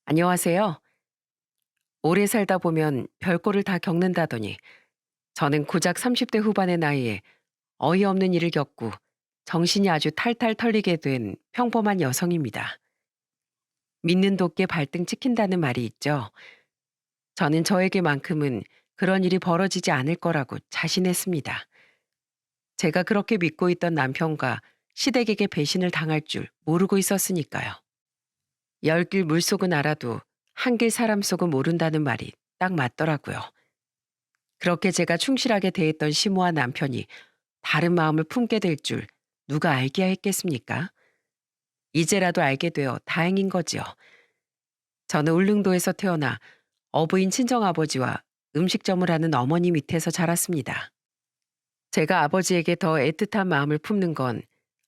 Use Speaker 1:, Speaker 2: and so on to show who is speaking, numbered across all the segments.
Speaker 1: 안녕하세요. 오래 살다 보면 별꼴을 다 겪는다더니 저는 고작 30대 후반의 나이에 어이없는 일을 겪고 정신이 아주 탈탈 털리게 된 평범한 여성입니다. 믿는 도끼에 발등 찍힌다는 말이 있죠. 저는 저에게만큼은 그런 일이 벌어지지 않을 거라고 자신했습니다. 제가 그렇게 믿고 있던 남편과 시댁에게 배신을 당할 줄 모르고 있었으니까요. 열 길 물속은 알아도 한 길 사람 속은 모른다는 말이 딱 맞더라고요. 그렇게 제가 충실하게 대했던 시모와 남편이 다른 마음을 품게 될 줄 누가 알기야 했겠습니까? 이제라도 알게 되어 다행인 거지요. 저는 울릉도에서 태어나 어부인 친정아버지와 음식점을 하는 어머니 밑에서 자랐습니다. 제가 아버지에게 더 애틋한 마음을 품는 건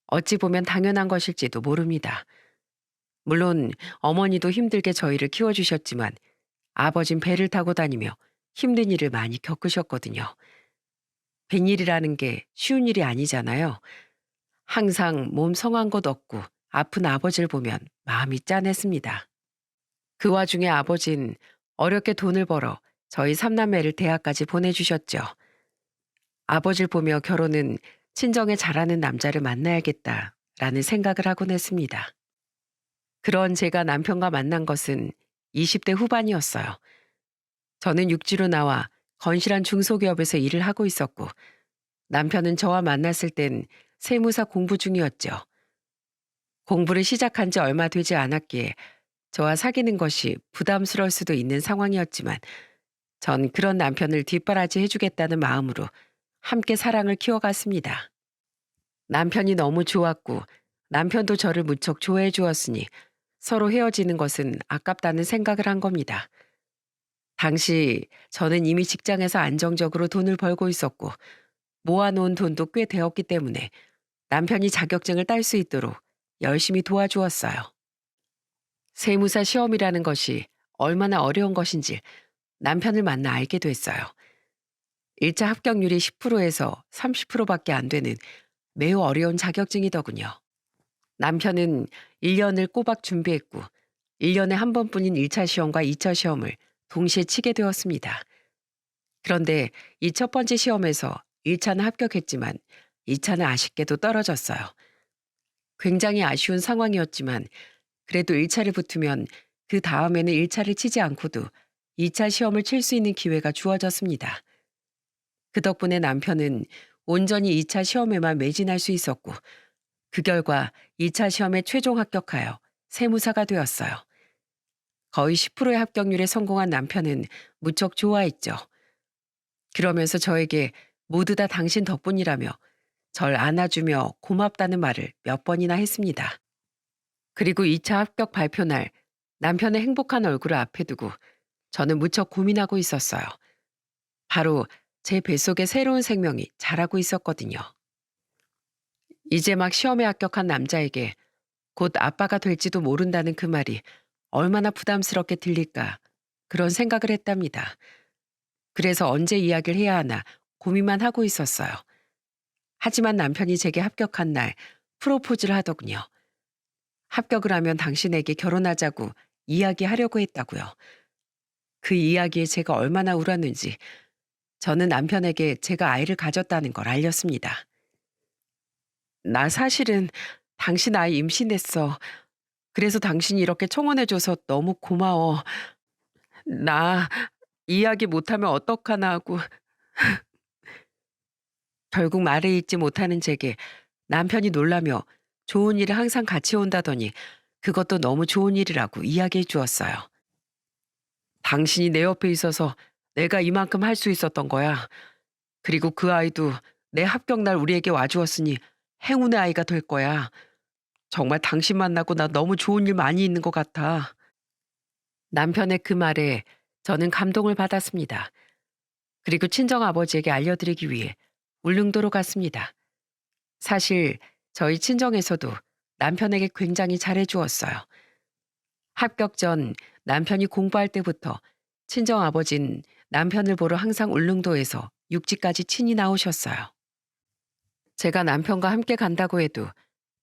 Speaker 1: 어찌 보면 당연한 것일지도 모릅니다. 물론 어머니도 힘들게 저희를 키워주셨지만 아버진 배를 타고 다니며 힘든 일을 많이 겪으셨거든요. 뱃일이라는 게 쉬운 일이 아니잖아요. 항상 몸 성한 곳 없고 아픈 아버지를 보면 마음이 짠했습니다. 그 와중에 아버진 어렵게 돈을 벌어 저희 삼남매를 대학까지 보내주셨죠. 아버지를 보며 결혼은 친정에 잘하는 남자를 만나야겠다라는 생각을 하곤 했습니다. 그런 제가 남편과 만난 것은 20대 후반이었어요. 저는 육지로 나와 건실한 중소기업에서 일을 하고 있었고 남편은 저와 만났을 땐 세무사 공부 중이었죠. 공부를 시작한 지 얼마 되지 않았기에 저와 사귀는 것이 부담스러울 수도 있는 상황이었지만 전 그런 남편을 뒷바라지 해주겠다는 마음으로 함께 사랑을 키워갔습니다. 남편이 너무 좋았고 남편도 저를 무척 좋아해 주었으니 서로 헤어지는 것은 아깝다는 생각을 한 겁니다. 당시 저는 이미 직장에서 안정적으로 돈을 벌고 있었고 모아놓은 돈도 꽤 되었기 때문에 남편이 자격증을 딸 수 있도록 열심히 도와주었어요. 세무사 시험이라는 것이 얼마나 어려운 것인지 남편을 만나 알게 됐어요. 1차 합격률이 10%에서 30%밖에 안 되는 매우 어려운 자격증이더군요. 남편은 1년을 꼬박 준비했고 1년에 한 번뿐인 1차 시험과 2차 시험을 동시에 치게 되었습니다. 그런데 이 첫 번째 시험에서 1차는 합격했지만 2차는 아쉽게도 떨어졌어요. 굉장히 아쉬운 상황이었지만 그래도 1차를 붙으면 그 다음에는 1차를 치지 않고도 2차 시험을 칠 수 있는 기회가 주어졌습니다. 그 덕분에 남편은 온전히 2차 시험에만 매진할 수 있었고 그 결과 2차 시험에 최종 합격하여 세무사가 되었어요. 거의 10%의 합격률에 성공한 남편은 무척 좋아했죠. 그러면서 저에게 모두 다 당신 덕분이라며 절 안아주며 고맙다는 말을 몇 번이나 했습니다. 그리고 2차 합격 발표 날 남편의 행복한 얼굴을 앞에 두고 저는 무척 고민하고 있었어요. 바로 제 뱃속에 새로운 생명이 자라고 있었거든요. 이제 막 시험에 합격한 남자에게 곧 아빠가 될지도 모른다는 그 말이 얼마나 부담스럽게 들릴까 그런 생각을 했답니다. 그래서 언제 이야기를 해야 하나 고민만 하고 있었어요. 하지만 남편이 제게 합격한 날 프로포즈를 하더군요. 합격을 하면 당신에게 결혼하자고 이야기하려고 했다고요. 그 이야기에 제가 얼마나 울었는지 저는 남편에게 제가 아이를 가졌다는 걸 알렸습니다. 나 사실은 당신 아이 임신했어. 그래서 당신이 이렇게 청혼해줘서 너무 고마워. 나 이야기 못하면 어떡하나 하고 결국 말을 잇지 못하는 제게 남편이 놀라며 좋은 일에 항상 같이 온다더니 그것도 너무 좋은 일이라고 이야기해 주었어요. 당신이 내 옆에 있어서 내가 이만큼 할 수 있었던 거야. 그리고 그 아이도 내 합격날 우리에게 와주었으니 행운의 아이가 될 거야. 정말 당신 만나고 나 너무 좋은 일 많이 있는 것 같아. 남편의 그 말에 저는 감동을 받았습니다. 그리고 친정아버지에게 알려드리기 위해 울릉도로 갔습니다. 사실 저희 친정에서도 남편에게 굉장히 잘해주었어요. 합격 전 남편이 공부할 때부터 친정아버진 남편을 보러 항상 울릉도에서 육지까지 친히 나오셨어요. 제가 남편과 함께 간다고 해도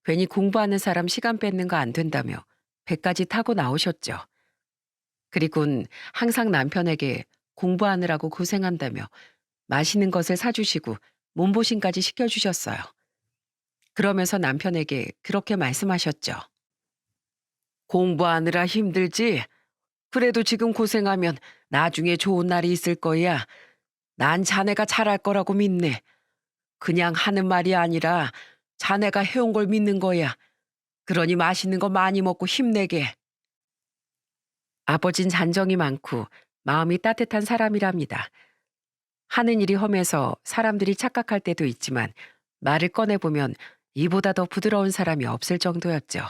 Speaker 1: 괜히 공부하는 사람 시간 뺏는 거 안 된다며 배까지 타고 나오셨죠. 그리곤 항상 남편에게 공부하느라고 고생한다며 맛있는 것을 사주시고 몸보신까지 시켜주셨어요. 그러면서 남편에게 그렇게 말씀하셨죠. 공부하느라 힘들지? 그래도 지금 고생하면 나중에 좋은 날이 있을 거야. 난 자네가 잘할 거라고 믿네. 그냥 하는 말이 아니라 자네가 해온 걸 믿는 거야. 그러니 맛있는 거 많이 먹고 힘내게. 아버진 잔정이 많고 마음이 따뜻한 사람이랍니다. 하는 일이 험해서 사람들이 착각할 때도 있지만 말을 꺼내보면 이보다 더 부드러운 사람이 없을 정도였죠.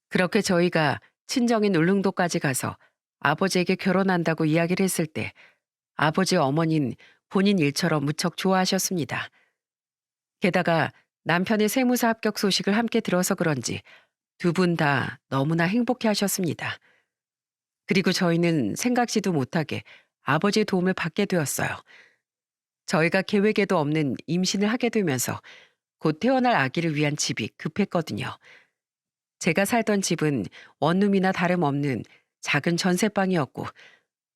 Speaker 1: 그렇게 저희가 친정인 울릉도까지 가서 아버지에게 결혼한다고 이야기를 했을 때 아버지 어머니는 본인 일처럼 무척 좋아하셨습니다. 게다가 남편의 세무사 합격 소식을 함께 들어서 그런지 두 분 다 너무나 행복해 하셨습니다. 그리고 저희는 생각지도 못하게 아버지의 도움을 받게 되었어요. 저희가 계획에도 없는 임신을 하게 되면서 곧 태어날 아기를 위한 집이 급했거든요. 제가 살던 집은 원룸이나 다름없는 작은 전세방이었고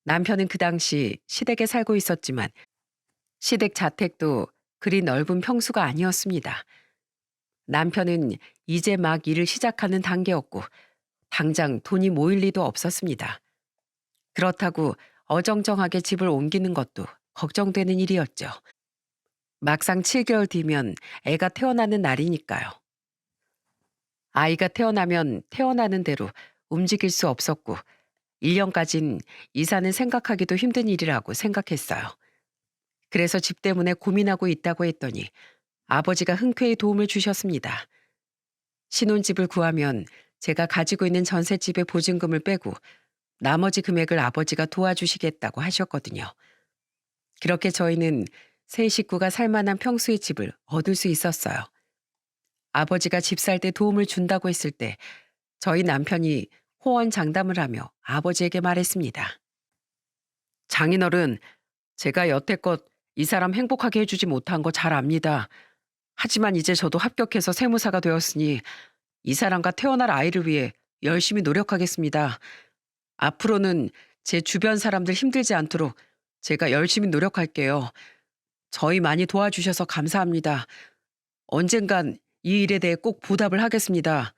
Speaker 1: 남편은 그 당시 시댁에 살고 있었지만 시댁 자택도 그리 넓은 평수가 아니었습니다. 남편은 이제 막 일을 시작하는 단계였고 당장 돈이 모일 리도 없었습니다. 그렇다고 어정쩡하게 집을 옮기는 것도 걱정되는 일이었죠. 막상 7개월 뒤면 애가 태어나는 날이니까요. 아이가 태어나면 태어나는 대로 움직일 수 없었고 1년까진 이사는 생각하기도 힘든 일이라고 생각했어요. 그래서 집 때문에 고민하고 있다고 했더니 아버지가 흔쾌히 도움을 주셨습니다. 신혼집을 구하면 제가 가지고 있는 전셋집의 보증금을 빼고 나머지 금액을 아버지가 도와주시겠다고 하셨거든요. 그렇게 저희는 세 식구가 살만한 평수의 집을 얻을 수 있었어요. 아버지가 집 살 때 도움을 준다고 했을 때 저희 남편이 호언장담을 하며 아버지에게 말했습니다. 장인어른, 제가 여태껏 이 사람 행복하게 해주지 못한 거 잘 압니다. 하지만 이제 저도 합격해서 세무사가 되었으니 이 사람과 태어날 아이를 위해 열심히 노력하겠습니다. 앞으로는 제 주변 사람들 힘들지 않도록 제가 열심히 노력할게요. 저희 많이 도와주셔서 감사합니다. 언젠간 이 일에 대해 꼭 보답을 하겠습니다.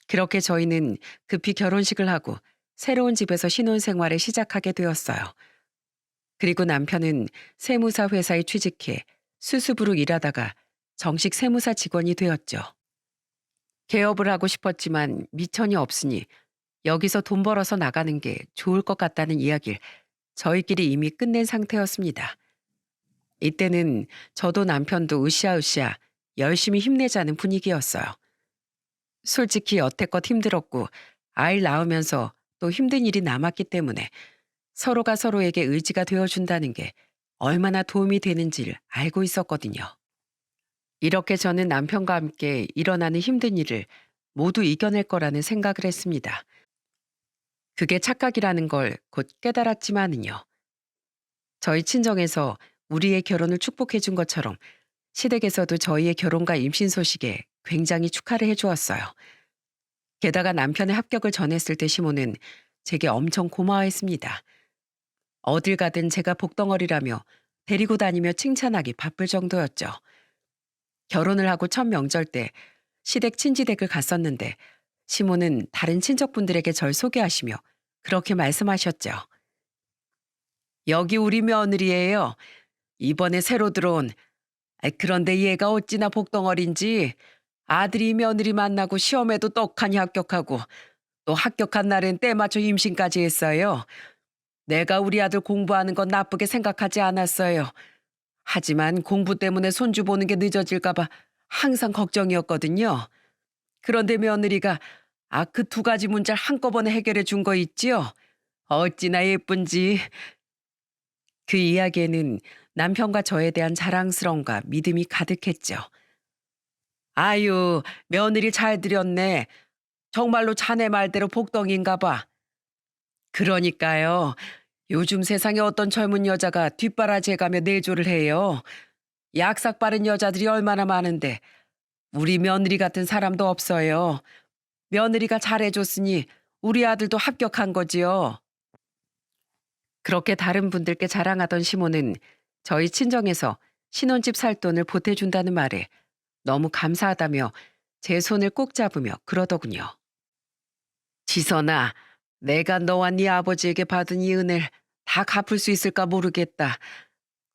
Speaker 1: 그렇게 저희는 급히 결혼식을 하고 새로운 집에서 신혼생활을 시작하게 되었어요. 그리고 남편은 세무사 회사에 취직해 수습으로 일하다가 정식 세무사 직원이 되었죠. 개업을 하고 싶었지만 미천이 없으니 여기서 돈 벌어서 나가는 게 좋을 것 같다는 이야기를 저희끼리 이미 끝낸 상태였습니다. 이때는 저도 남편도 으쌰으쌰 열심히 힘내자는 분위기였어요. 솔직히 여태껏 힘들었고 아이를 낳으면서 또 힘든 일이 남았기 때문에 서로가 서로에게 의지가 되어준다는 게 얼마나 도움이 되는지를 알고 있었거든요. 이렇게 저는 남편과 함께 일어나는 힘든 일을 모두 이겨낼 거라는 생각을 했습니다. 그게 착각이라는 걸 곧 깨달았지만은요. 저희 친정에서 우리의 결혼을 축복해 준 것처럼 시댁에서도 저희의 결혼과 임신 소식에 굉장히 축하를 해주었어요. 게다가 남편의 합격을 전했을 때 시모는 제게 엄청 고마워했습니다. 어딜 가든 제가 복덩어리라며 데리고 다니며 칭찬하기 바쁠 정도였죠. 결혼을 하고 첫 명절 때 시댁 친지댁을 갔었는데 시모는 다른 친척분들에게 절 소개하시며 그렇게 말씀하셨죠. 여기 우리 며느리예요. 이번에 새로 들어온. 그런데 얘가 어찌나 복덩어린지 아들이 며느리 만나고 시험에도 떡하니 합격하고 또 합격한 날엔 때 맞춰 임신까지 했어요. 내가 우리 아들 공부하는 건 나쁘게 생각하지 않았어요. 하지만 공부 때문에 손주 보는 게 늦어질까 봐 항상 걱정이었거든요. 그런데 며느리가 그 두 가지 문제를 한꺼번에 해결해 준 거 있지요? 어찌나 예쁜지. 그 이야기에는 남편과 저에 대한 자랑스러움과 믿음이 가득했죠. 아유, 며느리 잘 들였네. 정말로 자네 말대로 복덩인가 봐. 그러니까요. 요즘 세상에 어떤 젊은 여자가 뒷바라지해가며 내조를 해요. 약삭 빠른 여자들이 얼마나 많은데 우리 며느리 같은 사람도 없어요. 며느리가 잘해줬으니 우리 아들도 합격한 거지요. 그렇게 다른 분들께 자랑하던 시모는 저희 친정에서 신혼집 살 돈을 보태준다는 말에 너무 감사하다며 제 손을 꼭 잡으며 그러더군요. 지선아, 내가 너와 네 아버지에게 받은 이 은혜를 다 갚을 수 있을까 모르겠다.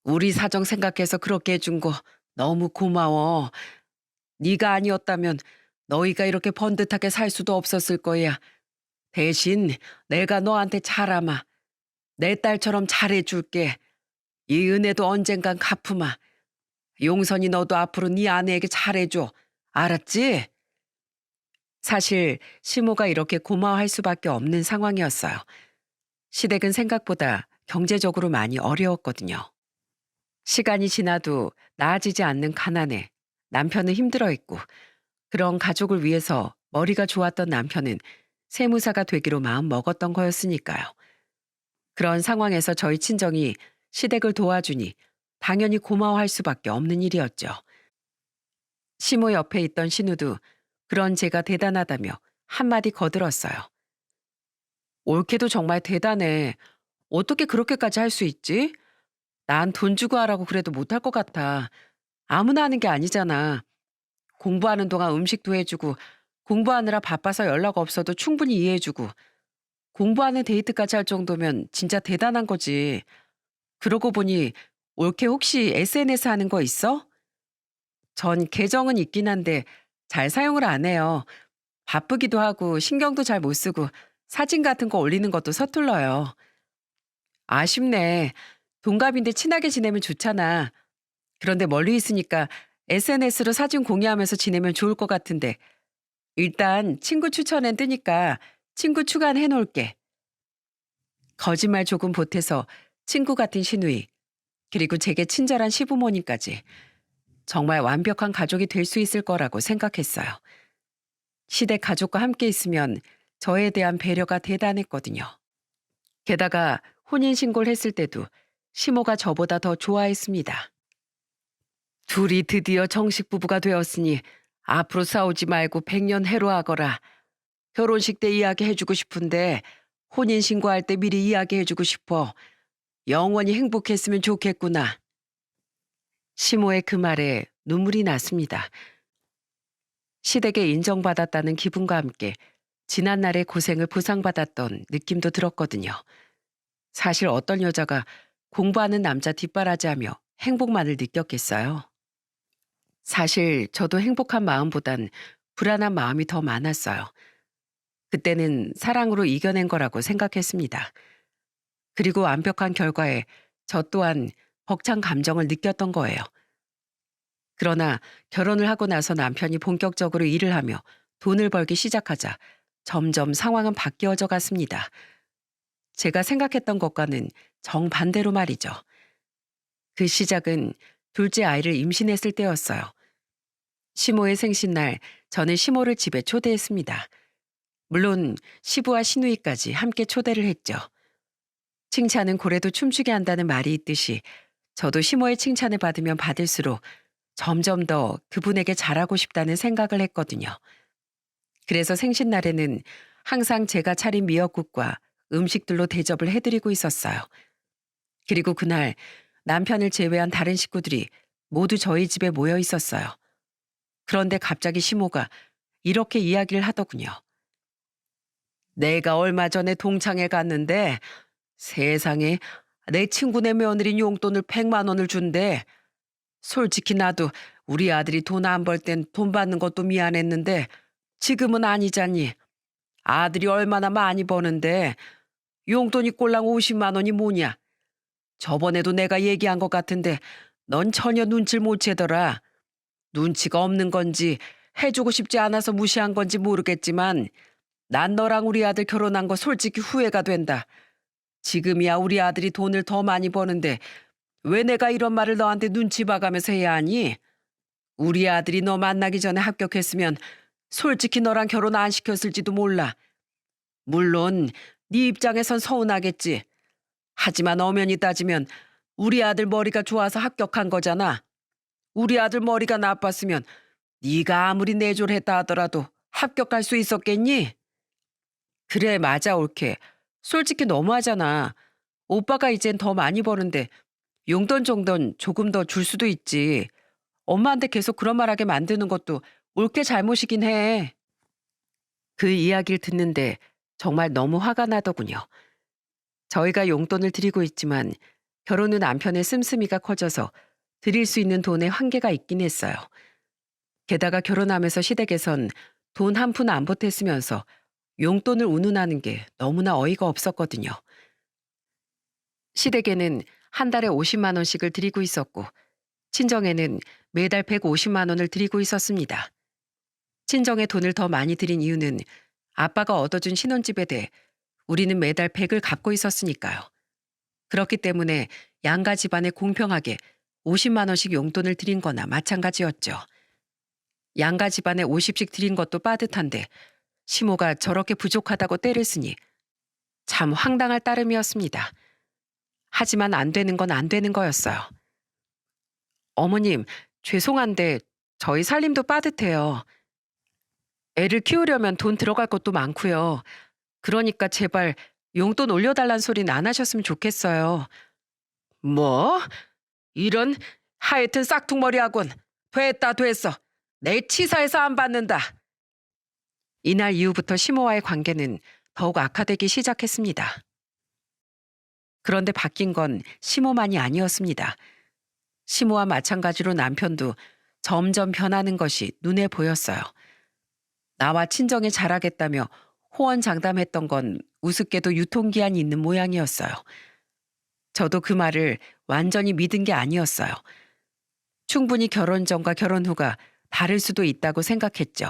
Speaker 1: 우리 사정 생각해서 그렇게 해준 거 너무 고마워. 네가 아니었다면 너희가 이렇게 번듯하게 살 수도 없었을 거야. 대신 내가 너한테 잘하마. 내 딸처럼 잘해줄게. 이 은혜도 언젠간 갚으마. 용선이 너도 앞으로 네 아내에게 잘해줘. 알았지? 사실 시모가 이렇게 고마워할 수밖에 없는 상황이었어요. 시댁은 생각보다 경제적으로 많이 어려웠거든요. 시간이 지나도 나아지지 않는 가난에 남편은 힘들어했고, 그런 가족을 위해서 머리가 좋았던 남편은 세무사가 되기로 마음 먹었던 거였으니까요. 그런 상황에서 저희 친정이 시댁을 도와주니 당연히 고마워할 수밖에 없는 일이었죠. 시모 옆에 있던 신우도 그런 제가 대단하다며 한마디 거들었어요. 올케도 정말 대단해. 어떻게 그렇게까지 할 수 있지? 난 돈 주고 하라고 그래도 못할 것 같아. 아무나 하는 게 아니잖아. 공부하는 동안 음식도 해주고, 공부하느라 바빠서 연락 없어도 충분히 이해해주고, 공부하는 데이트까지 할 정도면 진짜 대단한 거지. 그러고 보니 올케 혹시 SNS 하는 거 있어? 전 계정은 있긴 한데 잘 사용을 안 해요. 바쁘기도 하고 신경도 잘 못 쓰고 사진 같은 거 올리는 것도 서툴러요. 아쉽네. 동갑인데 친하게 지내면 좋잖아. 그런데 멀리 있으니까 SNS로 사진 공유하면서 지내면 좋을 것 같은데 일단 친구 추천엔 뜨니까 친구 추가해 놓을게. 거짓말 조금 보태서 친구 같은 시누이, 그리고 제게 친절한 시부모님까지 정말 완벽한 가족이 될 수 있을 거라고 생각했어요. 시댁 가족과 함께 있으면 저에 대한 배려가 대단했거든요. 게다가 혼인신고를 했을 때도 시모가 저보다 더 좋아했습니다. 둘이 드디어 정식 부부가 되었으니 앞으로 싸우지 말고 백년 해로하거라. 결혼식 때 이야기해주고 싶은데 혼인신고할 때 미리 이야기해주고 싶어. 영원히 행복했으면 좋겠구나. 시모의 그 말에 눈물이 났습니다. 시댁에 인정받았다는 기분과 함께 지난날의 고생을 보상받았던 느낌도 들었거든요. 사실 어떤 여자가 공부하는 남자 뒷바라지하며 행복만을 느꼈겠어요. 사실 저도 행복한 마음보단 불안한 마음이 더 많았어요. 그때는 사랑으로 이겨낸 거라고 생각했습니다. 그리고 완벽한 결과에 저 또한 벅찬 감정을 느꼈던 거예요. 그러나 결혼을 하고 나서 남편이 본격적으로 일을 하며 돈을 벌기 시작하자 점점 상황은 바뀌어져 갔습니다. 제가 생각했던 것과는 정반대로 말이죠. 그 시작은 둘째 아이를 임신했을 때였어요. 시모의 생신날 저는 시모를 집에 초대했습니다. 물론 시부와 시누이까지 함께 초대를 했죠. 칭찬은 고래도 춤추게 한다는 말이 있듯이 저도 시모의 칭찬을 받으면 받을수록 점점 더 그분에게 잘하고 싶다는 생각을 했거든요. 그래서 생신날에는 항상 제가 차린 미역국과 음식들로 대접을 해드리고 있었어요. 그리고 그날 남편을 제외한 다른 식구들이 모두 저희 집에 모여 있었어요. 그런데 갑자기 시모가 이렇게 이야기를 하더군요. 내가 얼마 전에 동창회 갔는데 세상에 내 친구네 며느린 용돈을 100만 원을 준대. 솔직히 나도 우리 아들이 돈 안 벌 땐 돈 받는 것도 미안했는데 지금은 아니잖니. 아들이 얼마나 많이 버는데 용돈이 꼴랑 50만 원이 뭐냐. 저번에도 내가 얘기한 것 같은데 넌 전혀 눈치를 못 채더라. 눈치가 없는 건지 해주고 싶지 않아서 무시한 건지 모르겠지만 난 너랑 우리 아들 결혼한 거 솔직히 후회가 된다. 지금이야 우리 아들이 돈을 더 많이 버는데 왜 내가 이런 말을 너한테 눈치 봐가면서 해야 하니? 우리 아들이 너 만나기 전에 합격했으면 솔직히 너랑 결혼 안 시켰을지도 몰라. 물론 네 입장에선 서운하겠지. 하지만 엄연히 따지면 우리 아들 머리가 좋아서 합격한 거잖아. 우리 아들 머리가 나빴으면 네가 아무리 내조를 했다 하더라도 합격할 수 있었겠니? 그래, 맞아, 옳게. 솔직히 너무하잖아. 오빠가 이젠 더 많이 버는데 용돈 정도는 조금 더 줄 수도 있지. 엄마한테 계속 그런 말 하게 만드는 것도 옳게 잘못이긴 해. 그 이야기를 듣는데 정말 너무 화가 나더군요. 저희가 용돈을 드리고 있지만 결혼 후 남편의 씀씀이가 커져서 드릴 수 있는 돈에 한계가 있긴 했어요. 게다가 결혼하면서 시댁에선 돈 한 푼 안 보탰으면서 용돈을 운운하는 게 너무나 어이가 없었거든요. 시댁에는 한 달에 50만 원씩을 드리고 있었고 친정에는 매달 150만 원을 드리고 있었습니다. 친정에 돈을 더 많이 드린 이유는 아빠가 얻어준 신혼집에 대해 우리는 매달 100을 갚고 있었으니까요. 그렇기 때문에 양가 집안에 공평하게 50만 원씩 용돈을 드린 거나 마찬가지였죠. 양가 집안에 50씩 드린 것도 빠듯한데 시모가 저렇게 부족하다고 떼를 쓰니 참 황당할 따름이었습니다. 하지만 안 되는 건 안 되는 거였어요. 어머님, 죄송한데 저희 살림도 빠듯해요. 애를 키우려면 돈 들어갈 것도 많고요. 그러니까 제발 용돈 올려달란 소리는 안 하셨으면 좋겠어요. 뭐? 이런 하여튼 싹퉁머리하군. 됐다 됐어. 내 치사해서 안 받는다. 이날 이후부터 시모와의 관계는 더욱 악화되기 시작했습니다. 그런데 바뀐 건 시모만이 아니었습니다. 시모와 마찬가지로 남편도 점점 변하는 것이 눈에 보였어요. 나와 친정에 잘하겠다며 호언장담했던 건 우습게도 유통기한이 있는 모양이었어요. 저도 그 말을 완전히 믿은 게 아니었어요. 충분히 결혼 전과 결혼 후가 다를 수도 있다고 생각했죠.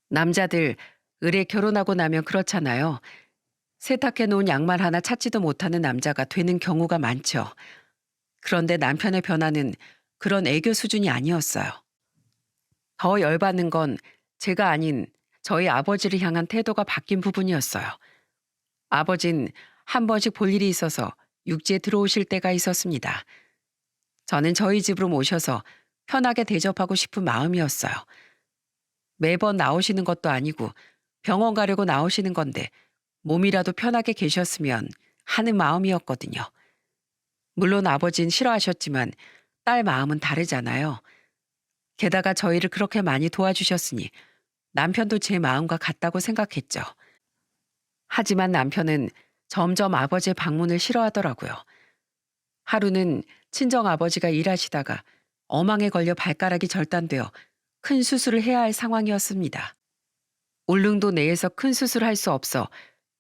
Speaker 1: 남자들 을에 결혼하고 나면 그렇잖아요. 세탁해 놓은 양말 하나 찾지도 못하는 남자가 되는 경우가 많죠. 그런데 남편의 변화는 그런 애교 수준이 아니었어요. 더 열받는 건 제가 아닌 저희 아버지를 향한 태도가 바뀐 부분이었어요. 아버진 한 번씩 볼 일이 있어서 육지에 들어오실 때가 있었습니다. 저는 저희 집으로 모셔서 편하게 대접하고 싶은 마음이었어요. 매번 나오시는 것도 아니고 병원 가려고 나오시는 건데 몸이라도 편하게 계셨으면 하는 마음이었거든요. 물론 아버진 싫어하셨지만 딸 마음은 다르잖아요. 게다가 저희를 그렇게 많이 도와주셨으니 남편도 제 마음과 같다고 생각했죠. 하지만 남편은 점점 아버지의 방문을 싫어하더라고요. 하루는 친정 아버지가 일하시다가 어망에 걸려 발가락이 절단되어 큰 수술을 해야 할 상황이었습니다. 울릉도 내에서 큰 수술을 할 수 없어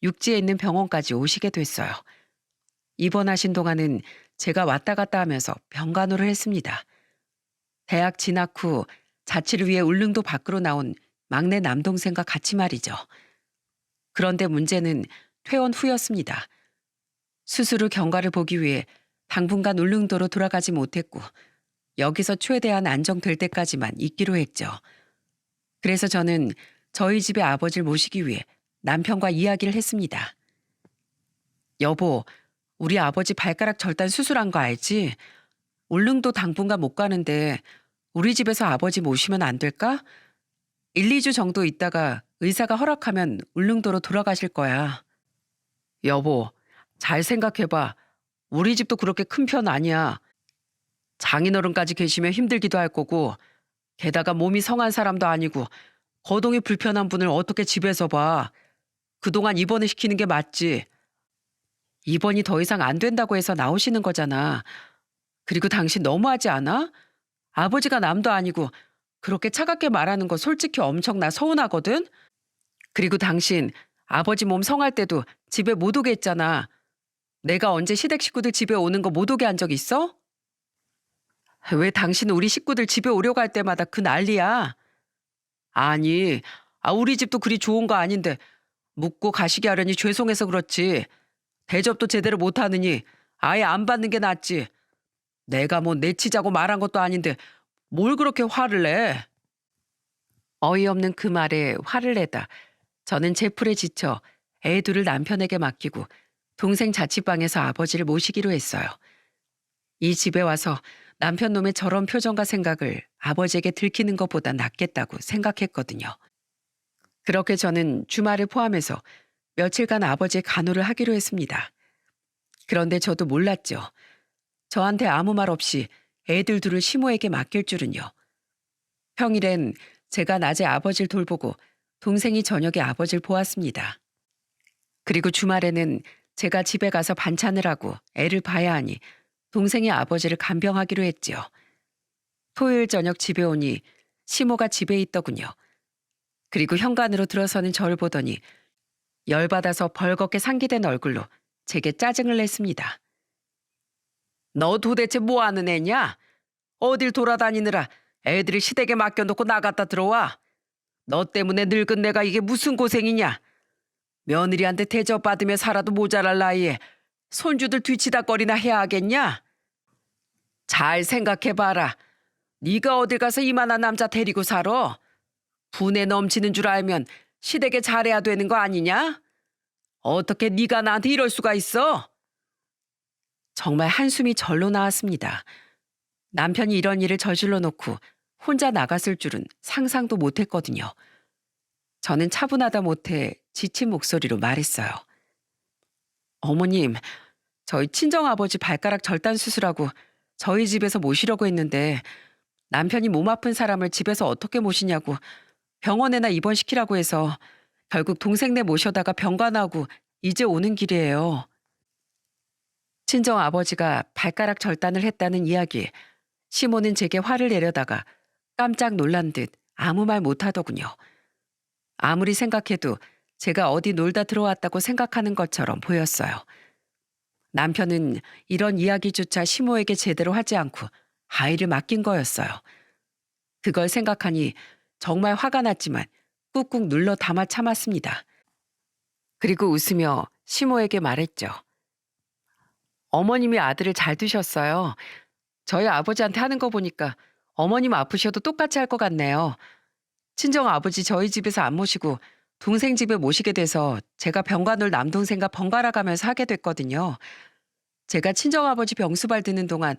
Speaker 1: 육지에 있는 병원까지 오시게 됐어요. 입원하신 동안은 제가 왔다 갔다 하면서 병간호를 했습니다. 대학 진학 후 자취를 위해 울릉도 밖으로 나온 막내 남동생과 같이 말이죠. 그런데 문제는 퇴원 후였습니다. 수술 후 경과를 보기 위해 당분간 울릉도로 돌아가지 못했고 여기서 최대한 안정될 때까지만 있기로 했죠. 그래서 저는 저희 집에 아버지를 모시기 위해 남편과 이야기를 했습니다. 여보, 우리 아버지 발가락 절단 수술한 거 알지? 울릉도 당분간 못 가는데 우리 집에서 아버지 모시면 안 될까? 1, 2주 정도 있다가 의사가 허락하면 울릉도로 돌아가실 거야. 여보, 잘 생각해봐. 우리 집도 그렇게 큰 편 아니야. 장인어른까지 계시면 힘들기도 할 거고 게다가 몸이 성한 사람도 아니고 거동이 불편한 분을 어떻게 집에서 봐. 그동안 입원을 시키는 게 맞지. 입원이 더 이상 안 된다고 해서 나오시는 거잖아. 그리고 당신 너무하지 않아? 아버지가 남도 아니고 그렇게 차갑게 말하는 거 솔직히 엄청 나 서운하거든? 그리고 당신 아버지 몸 성할 때도 집에 못 오게 했잖아. 내가 언제 시댁 식구들 집에 오는 거 못 오게 한 적 있어? 왜 당신은 우리 식구들 집에 오려고 할 때마다 그 난리야? 아니, 우리 집도 그리 좋은 거 아닌데 묻고 가시게 하려니 죄송해서 그렇지. 대접도 제대로 못하느니 아예 안 받는 게 낫지. 내가 뭐 내치자고 말한 것도 아닌데 뭘 그렇게 화를 내? 어이없는 그 말에 화를 내다 저는 제풀에 지쳐 애 둘을 남편에게 맡기고 동생 자취방에서 아버지를 모시기로 했어요. 이 집에 와서 남편 놈의 저런 표정과 생각을 아버지에게 들키는 것보다 낫겠다고 생각했거든요. 그렇게 저는 주말을 포함해서 며칠간 아버지의 간호를 하기로 했습니다. 그런데 저도 몰랐죠. 저한테 아무 말 없이 애들 둘을 시모에게 맡길 줄은요. 평일엔 제가 낮에 아버지를 돌보고 동생이 저녁에 아버지를 보았습니다. 그리고 주말에는 제가 집에 가서 반찬을 하고 애를 봐야 하니 동생이 아버지를 간병하기로 했지요. 토요일 저녁 집에 오니 시모가 집에 있더군요. 그리고 현관으로 들어서는 저를 보더니 열받아서 벌겋게 상기된 얼굴로 제게 짜증을 냈습니다. 너 도대체 뭐 하는 애냐? 어딜 돌아다니느라 애들을 시댁에 맡겨놓고 나갔다 들어와. 너 때문에 늙은 내가 이게 무슨 고생이냐? 며느리한테 대접받으며 살아도 모자랄 나이에 손주들 뒤치다거리나 해야 하겠냐? 잘 생각해봐라. 네가 어딜 가서 이만한 남자 데리고 살아? 분에 넘치는 줄 알면 시댁에 잘해야 되는 거 아니냐? 어떻게 네가 나한테 이럴 수가 있어? 정말 한숨이 절로 나왔습니다. 남편이 이런 일을 저질러 놓고 혼자 나갔을 줄은 상상도 못했거든요. 저는 차분하다 못해 지친 목소리로 말했어요. 어머님, 저희 친정아버지 발가락 절단 수술하고 저희 집에서 모시려고 했는데 남편이 몸 아픈 사람을 집에서 어떻게 모시냐고 병원에나 입원시키라고 해서 결국 동생네 모셔다가 병간하고 이제 오는 길이에요. 친정아버지가 발가락 절단을 했다는 이야기에 시모는 제게 화를 내려다가 깜짝 놀란 듯 아무 말 못하더군요. 아무리 생각해도 제가 어디 놀다 들어왔다고 생각하는 것처럼 보였어요. 남편은 이런 이야기조차 시모에게 제대로 하지 않고 아이를 맡긴 거였어요. 그걸 생각하니 정말 화가 났지만 꾹꾹 눌러 담아 참았습니다. 그리고 웃으며 시모에게 말했죠. 어머님이 아들을 잘 두셨어요. 저희 아버지한테 하는 거 보니까 어머님 아프셔도 똑같이 할 것 같네요. 친정 아버지 저희 집에서 안 모시고 동생 집에 모시게 돼서 제가 병간호를 남동생과 번갈아 가면서 하게 됐거든요. 제가 친정 아버지 병수발 드는 동안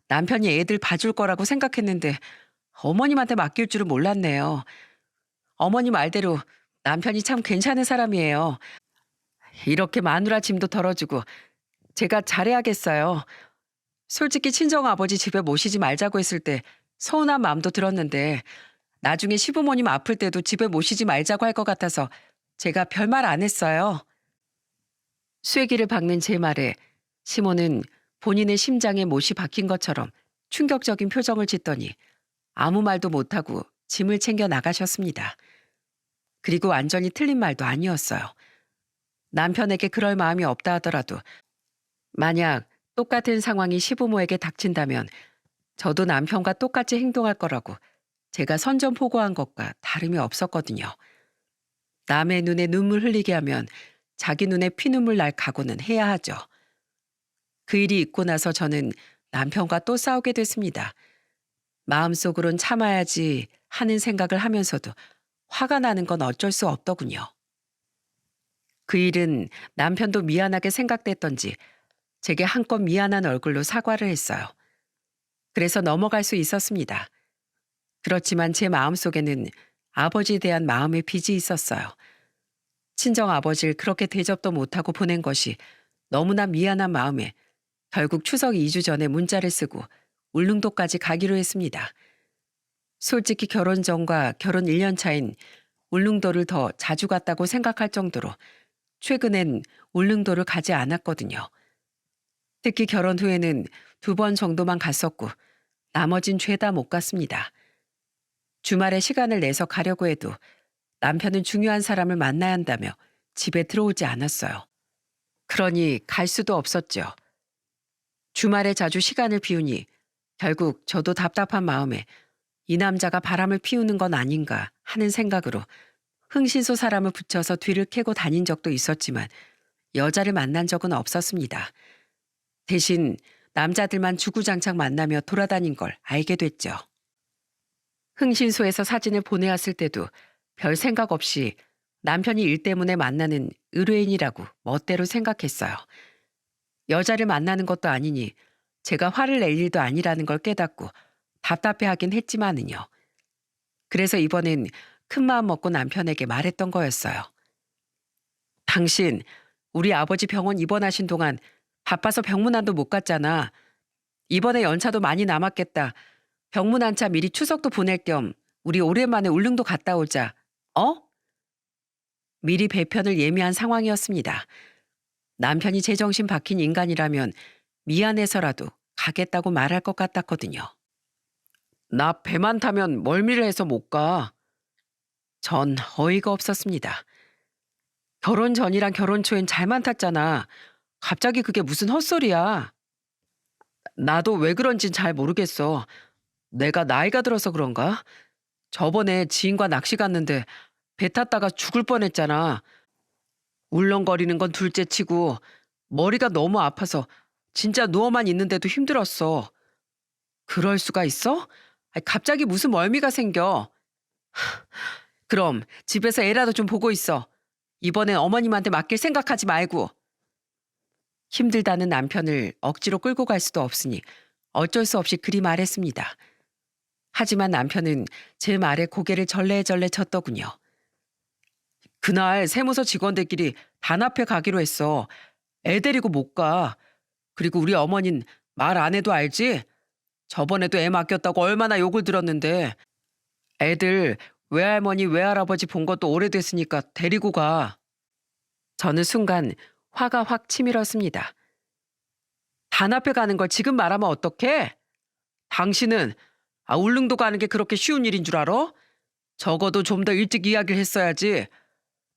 Speaker 1: 남편이 애들 봐줄 거라고 생각했는데 어머님한테 맡길 줄은 몰랐네요. 어머니 말대로 남편이 참 괜찮은 사람이에요. 이렇게 마누라 짐도 덜어주고 제가 잘해야겠어요. 솔직히 친정 아버지 집에 모시지 말자고 했을 때 서운한 마음도 들었는데 나중에 시부모님 아플 때도 집에 모시지 말자고 할 것 같아서 제가 별말 안 했어요. 쐐기를 박는 제 말에 시모는 본인의 심장에 못이 박힌 것처럼 충격적인 표정을 짓더니 아무 말도 못하고 짐을 챙겨 나가셨습니다. 그리고 완전히 틀린 말도 아니었어요. 남편에게 그럴 마음이 없다 하더라도 만약 똑같은 상황이 시부모에게 닥친다면 저도 남편과 똑같이 행동할 거라고 제가 선전포고한 것과 다름이 없었거든요. 남의 눈에 눈물 흘리게 하면 자기 눈에 피눈물 날 각오는 해야 하죠. 그 일이 있고 나서 저는 남편과 또 싸우게 됐습니다. 마음속으론 참아야지 하는 생각을 하면서도 화가 나는 건 어쩔 수 없더군요. 그 일은 남편도 미안하게 생각됐던지 제게 한껏 미안한 얼굴로 사과를 했어요. 그래서 넘어갈 수 있었습니다. 그렇지만 제 마음속에는 아버지에 대한 마음의 빚이 있었어요. 친정 아버지를 그렇게 대접도 못하고 보낸 것이 너무나 미안한 마음에 결국 추석 2주 전에 문자를 쓰고 울릉도까지 가기로 했습니다. 솔직히 결혼 전과 결혼 1년 차인 울릉도를 더 자주 갔다고 생각할 정도로 최근엔 울릉도를 가지 않았거든요. 특히 결혼 후에는 2번 정도만 갔었고 나머진 죄다 못 갔습니다. 주말에 시간을 내서 가려고 해도 남편은 중요한 사람을 만나야 한다며 집에 들어오지 않았어요. 그러니 갈 수도 없었죠. 주말에 자주 시간을 비우니 결국 저도 답답한 마음에 이 남자가 바람을 피우는 건 아닌가 하는 생각으로 흥신소 사람을 붙여서 뒤를 캐고 다닌 적도 있었지만 여자를 만난 적은 없었습니다. 대신 남자들만 주구장창 만나며 돌아다닌 걸 알게 됐죠. 흥신소에서 사진을 보내왔을 때도 별 생각 없이 남편이 일 때문에 만나는 의뢰인이라고 멋대로 생각했어요. 여자를 만나는 것도 아니니 제가 화를 낼 일도 아니라는 걸 깨닫고 답답해하긴 했지만은요. 그래서 이번엔 큰마음 먹고 남편에게 말했던 거였어요. 당신 우리 아버지 병원 입원하신 동안 바빠서 병문안도 못 갔잖아. 이번에 연차도 많이 남았겠다. 병문안차 미리 추석도 보낼 겸 우리 오랜만에 울릉도 갔다 오자. 어? 미리 배편을 예미한 상황이었습니다. 남편이 제정신 박힌 인간이라면 미안해서라도 가겠다고 말할 것 같았거든요. 나 배만 타면 멀미를 해서 못 가. 전 어이가 없었습니다. 결혼 전이랑 결혼 초엔 잘만 탔잖아. 갑자기 그게 무슨 헛소리야. 나도 왜 그런진 잘 모르겠어. 내가 나이가 들어서 그런가? 저번에 지인과 낚시 갔는데 배 탔다가 죽을 뻔했잖아. 울렁거리는 건 둘째 치고 머리가 너무 아파서 진짜 누워만 있는데도 힘들었어. 그럴 수가 있어? 갑자기 무슨 멀미가 생겨. 그럼 집에서 애라도 좀 보고 있어. 이번엔 어머님한테 맡길 생각하지 말고. 힘들다는 남편을 억지로 끌고 갈 수도 없으니 어쩔 수 없이 그리 말했습니다. 하지만 남편은 제 말에 고개를 절레절레 쳤더군요. 그날 세무서 직원들끼리 단합회 가기로 했어. 애 데리고 못 가. 그리고 우리 어머닌 말 안 해도 알지? 저번에도 애 맡겼다고 얼마나 욕을 들었는데. 애들 외할머니 외할아버지 본 것도 오래됐으니까 데리고 가. 저는 순간 화가 확 치밀었습니다. 단합회 가는 걸 지금 말하면 어떡해? 당신은 울릉도 가는 게 그렇게 쉬운 일인 줄 알아? 적어도 좀 더 일찍 이야기를 했어야지.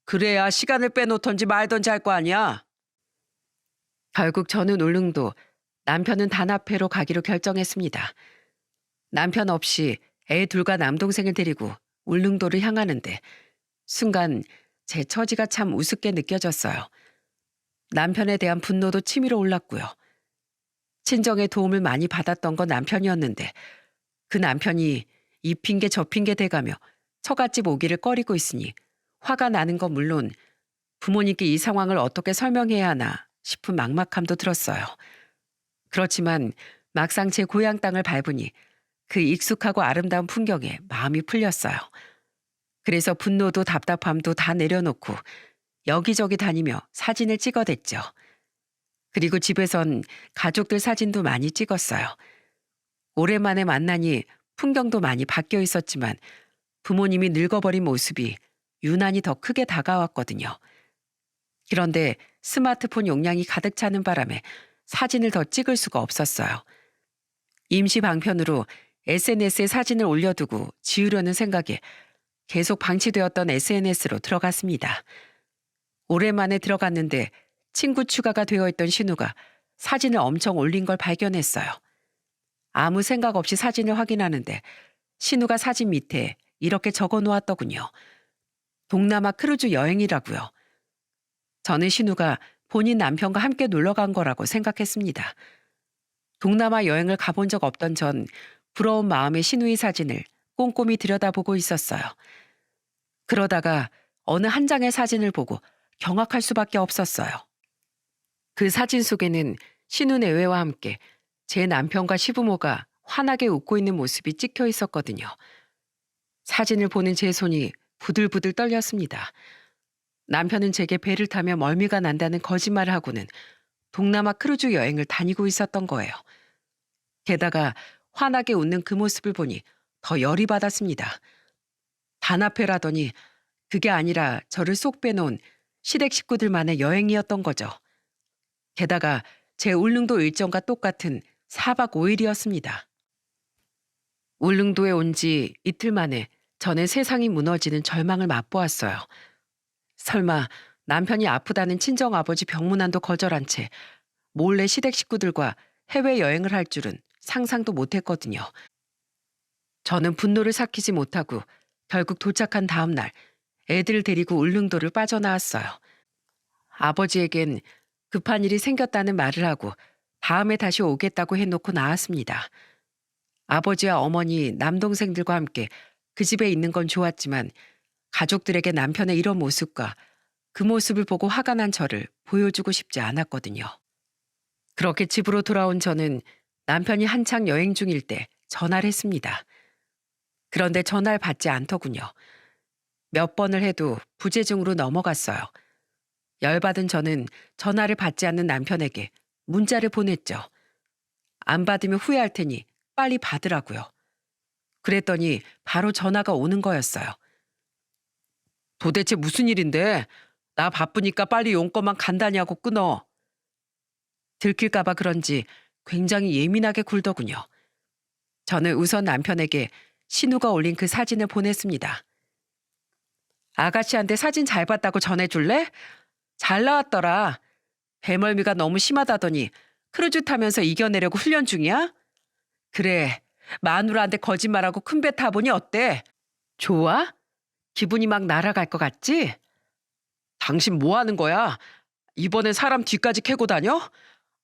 Speaker 1: 그래야 시간을 빼놓던지 말던지 할 거 아니야. 결국 저는 울릉도, 남편은 단합회로 가기로 결정했습니다. 남편 없이 애 둘과 남동생을 데리고 울릉도를 향하는데 순간 제 처지가 참 우습게 느껴졌어요. 남편에 대한 분노도 치밀어 올랐고요. 친정의 도움을 많이 받았던 건 남편이었는데 그 남편이 이 핑계 저 핑계 대가며 처갓집 오기를 꺼리고 있으니 화가 나는 건 물론 부모님께 이 상황을 어떻게 설명해야 하나 싶은 막막함도 들었어요. 그렇지만 막상 제 고향 땅을 밟으니 그 익숙하고 아름다운 풍경에 마음이 풀렸어요. 그래서 분노도 답답함도 다 내려놓고 여기저기 다니며 사진을 찍어댔죠. 그리고 집에선 가족들 사진도 많이 찍었어요. 오랜만에 만나니 풍경도 많이 바뀌어 있었지만 부모님이 늙어버린 모습이 유난히 더 크게 다가왔거든요. 그런데 스마트폰 용량이 가득 차는 바람에 사진을 더 찍을 수가 없었어요. 임시 방편으로 SNS에 사진을 올려두고 지우려는 생각에 계속 방치되었던 SNS로 들어갔습니다. 오랜만에 들어갔는데 친구 추가가 되어 있던 신우가 사진을 엄청 올린 걸 발견했어요. 아무 생각 없이 사진을 확인하는데 신우가 사진 밑에 이렇게 적어 놓았더군요. 동남아 크루즈 여행이라고요. 저는 신우가 본인 남편과 함께 놀러 간 거라고 생각했습니다. 동남아 여행을 가본 적 없던 전 부러운 마음에 신우의 사진을 꼼꼼히 들여다보고 있었어요. 그러다가 어느 한 장의 사진을 보고 경악할 수밖에 없었어요. 그 사진 속에는 신우 내외와 함께 제 남편과 시부모가 환하게 웃고 있는 모습이 찍혀 있었거든요. 사진을 보는 제 손이 부들부들 떨렸습니다. 남편은 제게 배를 타며 멀미가 난다는 거짓말을 하고는 동남아 크루즈 여행을 다니고 있었던 거예요. 게다가 환하게 웃는 그 모습을 보니 더 열이 받았습니다. 단합회라더니 그게 아니라 저를 쏙 빼놓은 시댁 식구들만의 여행이었던 거죠. 게다가 제 울릉도 일정과 똑같은 4박 5일이었습니다. 울릉도에 온 지 이틀 만에 전에 세상이 무너지는 절망을 맛보았어요. 설마 남편이 아프다는 친정아버지 병문안도 거절한 채 몰래 시댁 식구들과 해외여행을 할 줄은 상상도 못했거든요. 저는 분노를 삭히지 못하고 결국 도착한 다음 날 애들을 데리고 울릉도를 빠져나왔어요. 아버지에겐 급한 일이 생겼다는 말을 하고 다음에 다시 오겠다고 해놓고 나왔습니다. 아버지와 어머니, 남동생들과 함께 그 집에 있는 건 좋았지만 가족들에게 남편의 이런 모습과 그 모습을 보고 화가 난 저를 보여주고 싶지 않았거든요. 그렇게 집으로 돌아온 저는 남편이 한창 여행 중일 때 전화를 했습니다. 그런데 전화를 받지 않더군요. 몇 번을 해도 부재중으로 넘어갔어요. 열받은 저는 전화를 받지 않는 남편에게 문자를 보냈죠. 안 받으면 후회할 테니 빨리 받으라고요. 그랬더니 바로 전화가 오는 거였어요. 도대체 무슨 일인데? 나 바쁘니까 빨리 용건만 간단히 하고 끊어. 들킬까봐 그런지 굉장히 예민하게 굴더군요. 저는 우선 남편에게 신우가 올린 그 사진을 보냈습니다. 아가씨한테 사진 잘 봤다고 전해줄래? 잘 나왔더라. 배멀미가 너무 심하다더니 크루즈 타면서 이겨내려고 훈련 중이야? 그래. 마누라한테 거짓말하고 큰 배 타보니 어때? 좋아? 기분이 막 날아갈 것 같지? 당신 뭐 하는 거야? 이번엔 사람 뒤까지 캐고 다녀?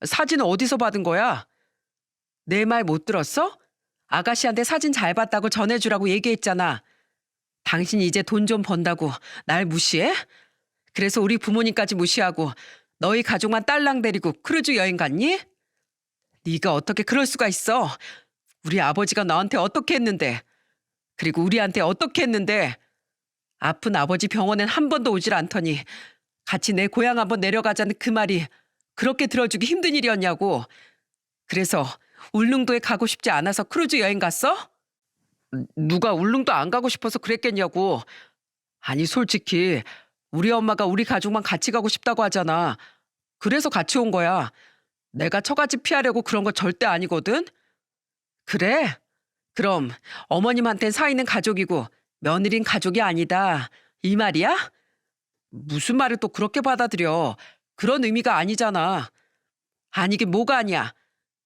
Speaker 1: 사진은 어디서 받은 거야? 내 말 못 들었어? 아가씨한테 사진 잘 봤다고 전해주라고 얘기했잖아. 당신 이제 돈 좀 번다고 날 무시해? 그래서 우리 부모님까지 무시하고 너희 가족만 딸랑 데리고 크루즈 여행 갔니? 네가 어떻게 그럴 수가 있어? 우리 아버지가 너한테 어떻게 했는데? 그리고 우리한테 어떻게 했는데? 아픈 아버지 병원엔 한 번도 오질 않더니 같이 내 고향 한번 내려가자는 그 말이 그렇게 들어주기 힘든 일이었냐고. 그래서 울릉도에 가고 싶지 않아서 크루즈 여행 갔어? 누가 울릉도 안 가고 싶어서 그랬겠냐고. 아니 솔직히 우리 엄마가 우리 가족만 같이 가고 싶다고 하잖아. 그래서 같이 온 거야. 내가 처갓집 피하려고 그런 거 절대 아니거든. 그래? 그럼 어머님한텐 사위는 가족이고 며느린 가족이 아니다. 이 말이야? 무슨 말을 또 그렇게 받아들여. 그런 의미가 아니잖아. 아니긴 뭐가 아니야.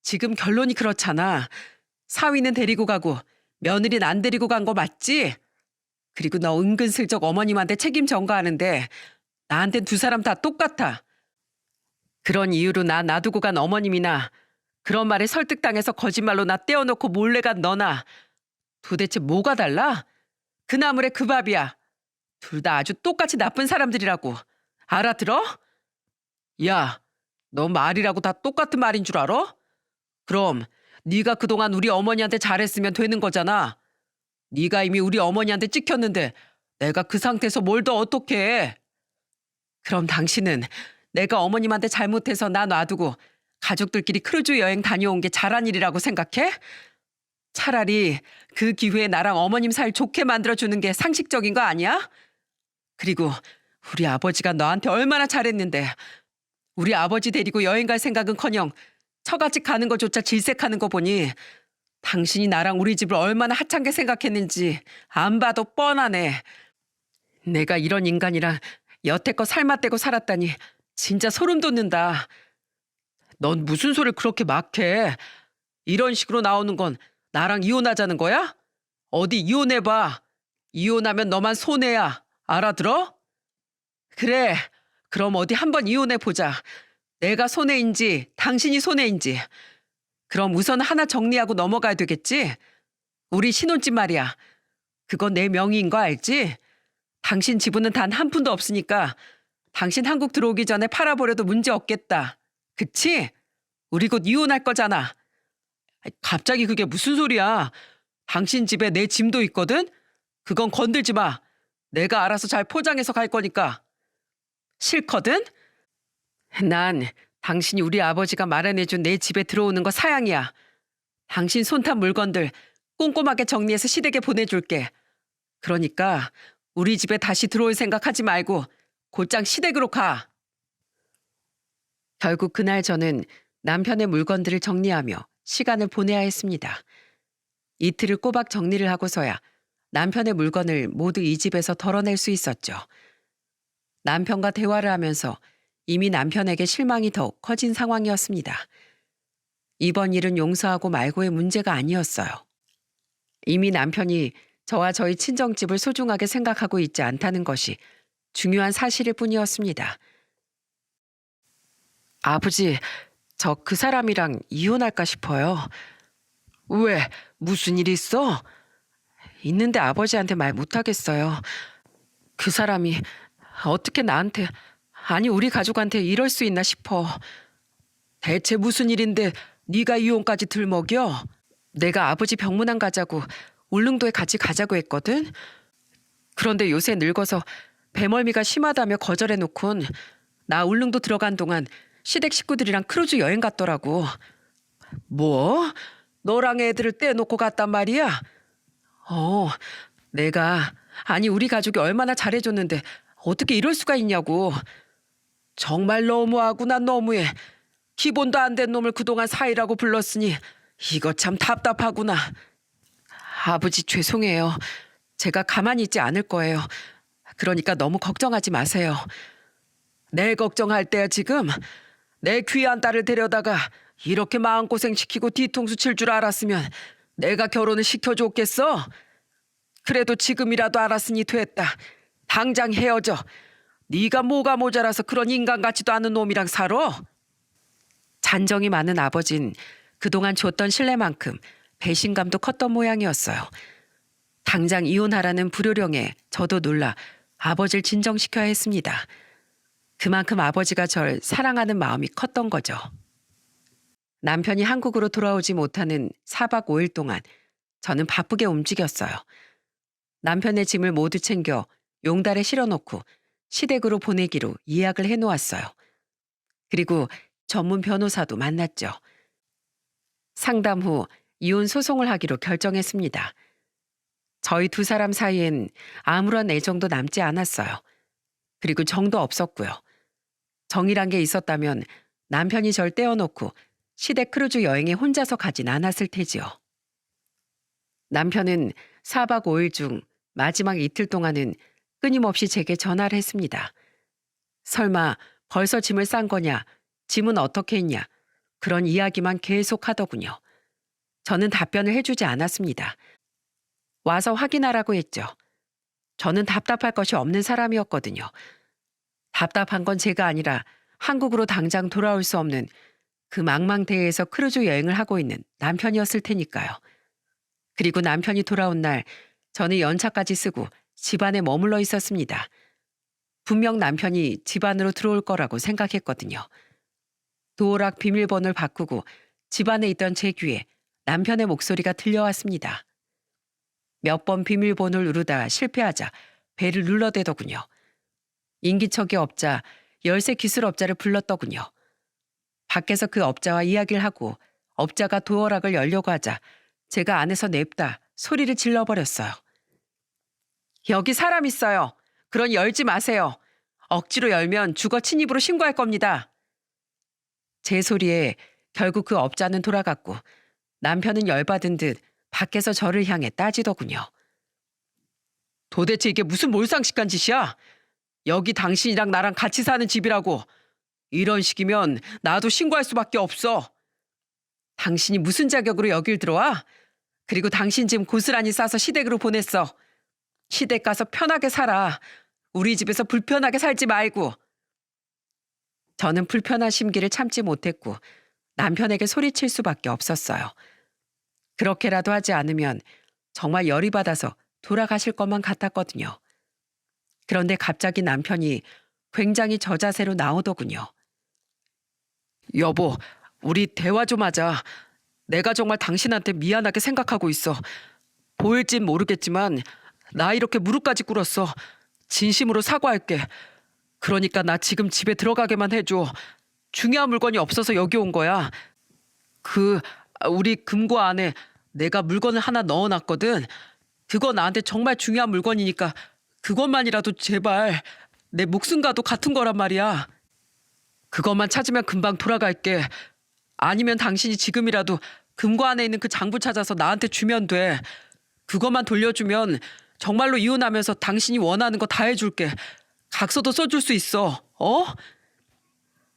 Speaker 1: 지금 결론이 그렇잖아. 사위는 데리고 가고 며느리는 안 데리고 간 거 맞지? 그리고 너 은근슬쩍 어머님한테 책임 전가하는데 나한텐 두 사람 다 똑같아. 그런 이유로 나 놔두고 간 어머님이나 그런 말에 설득당해서 거짓말로 나 떼어놓고 몰래 간 너나 도대체 뭐가 달라? 그 나물에 그 밥이야. 둘 다 아주 똑같이 나쁜 사람들이라고. 알아들어? 야, 너 말이라고 다 똑같은 말인 줄 알아? 그럼 네가 그동안 우리 어머니한테 잘했으면 되는 거잖아. 네가 이미 우리 어머니한테 찍혔는데 내가 그 상태에서 뭘 더 어떻게 해? 그럼 당신은 내가 어머님한테 잘못해서 나 놔두고 가족들끼리 크루즈 여행 다녀온 게 잘한 일이라고 생각해? 차라리 그 기회에 나랑 어머님 사이 좋게 만들어주는 게 상식적인 거 아니야? 그리고 우리 아버지가 너한테 얼마나 잘했는데 우리 아버지 데리고 여행 갈 생각은커녕 처갓집 가는 거조차 질색하는 거 보니 당신이 나랑 우리 집을 얼마나 하찮게 생각했는지 안 봐도 뻔하네. 내가 이런 인간이랑 여태껏 살맛대고 살았다니 진짜 소름 돋는다. 넌 무슨 소리를 그렇게 막 해? 이런 식으로 나오는 건 나랑 이혼하자는 거야? 어디 이혼해봐. 이혼하면 너만 손해야. 알아들어? 그래. 그럼 어디 한번 이혼해보자. 내가 손해인지 당신이 손해인지. 그럼 우선 하나 정리하고 넘어가야 되겠지? 우리 신혼집 말이야. 그건 내 명의인 거 알지? 당신 지분은 단 한 푼도 없으니까 당신 한국 들어오기 전에 팔아버려도 문제 없겠다. 그치? 우리 곧 이혼할 거잖아. 갑자기 그게 무슨 소리야. 당신 집에 내 짐도 있거든? 그건 건들지 마. 내가 알아서 잘 포장해서 갈 거니까. 싫거든? 난 당신이 우리 아버지가 마련해준 내 집에 들어오는 거 사양이야. 당신 손탄 물건들 꼼꼼하게 정리해서 시댁에 보내줄게. 그러니까 우리 집에 다시 들어올 생각하지 말고 곧장 시댁으로 가. 결국 그날 저는 남편의 물건들을 정리하며 시간을 보내야 했습니다. 이틀을 꼬박 정리를 하고서야 남편의 물건을 모두 이 집에서 덜어낼 수 있었죠. 남편과 대화를 하면서 이미 남편에게 실망이 더욱 커진 상황이었습니다. 이번 일은 용서하고 말고의 문제가 아니었어요. 이미 남편이 저와 저희 친정집을 소중하게 생각하고 있지 않다는 것이 중요한 사실일 뿐이었습니다. 아버지, 저 그 사람이랑 이혼할까 싶어요. 왜? 무슨 일 있어? 있는데 아버지한테 말 못하겠어요. 그 사람이 어떻게 나한테, 아니 우리 가족한테 이럴 수 있나 싶어. 대체 무슨 일인데 네가 이혼까지 들먹여? 내가 아버지 병문안 가자고 울릉도에 같이 가자고 했거든. 그런데 요새 늙어서 배멀미가 심하다며 거절해놓곤 나 울릉도 들어간 동안 시댁 식구들이랑 크루즈 여행 갔더라고. 뭐? 너랑 애들을 떼놓고 갔단 말이야? 어, 아니 우리 가족이 얼마나 잘해줬는데 어떻게 이럴 수가 있냐고. 정말 너무하구나 너무해. 기본도 안 된 놈을 그동안 사이라고 불렀으니 이거 참 답답하구나. 아버지 죄송해요. 제가 가만히 있지 않을 거예요. 그러니까 너무 걱정하지 마세요. 내 걱정할 때야 지금. 내 귀한 딸을 데려다가 이렇게 마음고생 시키고 뒤통수 칠 줄 알았으면 내가 결혼을 시켜줬겠어? 그래도 지금이라도 알았으니 됐다. 당장 헤어져. 네가 뭐가 모자라서 그런 인간 같지도 않은 놈이랑 살아? 잔정이 많은 아버진 그동안 줬던 신뢰만큼 배신감도 컸던 모양이었어요. 당장 이혼하라는 불효령에 저도 놀라 아버지를 진정시켜야 했습니다. 그만큼 아버지가 절 사랑하는 마음이 컸던 거죠. 남편이 한국으로 돌아오지 못하는 4박 5일 동안 저는 바쁘게 움직였어요. 남편의 짐을 모두 챙겨 용달에 실어놓고 시댁으로 보내기로 예약을 해놓았어요. 그리고 전문 변호사도 만났죠. 상담 후 이혼 소송을 하기로 결정했습니다. 저희 두 사람 사이엔 아무런 애정도 남지 않았어요. 그리고 정도 없었고요. 정이란 게 있었다면 남편이 절 떼어놓고 시댁 크루즈 여행에 혼자서 가진 않았을 테지요. 남편은 4박 5일 중 마지막 이틀 동안은 끊임없이 제게 전화를 했습니다. 설마 벌써 짐을 싼 거냐, 짐은 어떻게 했냐, 그런 이야기만 계속 하더군요. 저는 답변을 해주지 않았습니다. 와서 확인하라고 했죠. 저는 답답할 것이 없는 사람이었거든요. 답답한 건 제가 아니라 한국으로 당장 돌아올 수 없는 그 망망대해에서 크루즈 여행을 하고 있는 남편이었을 테니까요. 그리고 남편이 돌아온 날 저는 연차까지 쓰고 집안에 머물러 있었습니다. 분명 남편이 집안으로 들어올 거라고 생각했거든요. 도어락 비밀번호를 바꾸고 집안에 있던 제 귀에 남편의 목소리가 들려왔습니다. 몇 번 비밀번호를 누르다 실패하자 배를 눌러대더군요. 인기척이 업자 열쇠 기술업자를 불렀더군요. 밖에서 그 업자와 이야기를 하고 업자가 도어락을 열려고 하자 제가 안에서 냅다 소리를 질러버렸어요. 여기 사람 있어요. 그러니 열지 마세요. 억지로 열면 주거 침입으로 신고할 겁니다. 제 소리에 결국 그 업자는 돌아갔고 남편은 열받은 듯 밖에서 저를 향해 따지더군요. 도대체 이게 무슨 몰상식한 짓이야? 여기 당신이랑 나랑 같이 사는 집이라고. 이런 식이면 나도 신고할 수밖에 없어. 당신이 무슨 자격으로 여길 들어와? 그리고 당신 짐 고스란히 싸서 시댁으로 보냈어. 시댁 가서 편하게 살아. 우리 집에서 불편하게 살지 말고. 저는 불편한 심기를 참지 못했고 남편에게 소리칠 수밖에 없었어요. 그렇게라도 하지 않으면 정말 열이 받아서 돌아가실 것만 같았거든요. 그런데 갑자기 남편이 굉장히 저자세로 나오더군요. 여보, 우리 대화 좀 하자. 내가 정말 당신한테 미안하게 생각하고 있어. 보일진 모르겠지만 나 이렇게 무릎까지 꿇었어. 진심으로 사과할게. 그러니까 나 지금 집에 들어가게만 해줘. 중요한 물건이 없어서 여기 온 거야. 우리 금고 안에 내가 물건을 하나 넣어놨거든. 그거 나한테 정말 중요한 물건이니까 그것만이라도 제발. 내 목숨과도 같은 거란 말이야. 그것만 찾으면 금방 돌아갈게. 아니면 당신이 지금이라도 금고 안에 있는 그 장부 찾아서 나한테 주면 돼. 그것만 돌려주면 정말로 이혼하면서 당신이 원하는 거 다 해줄게. 각서도 써줄 수 있어. 어?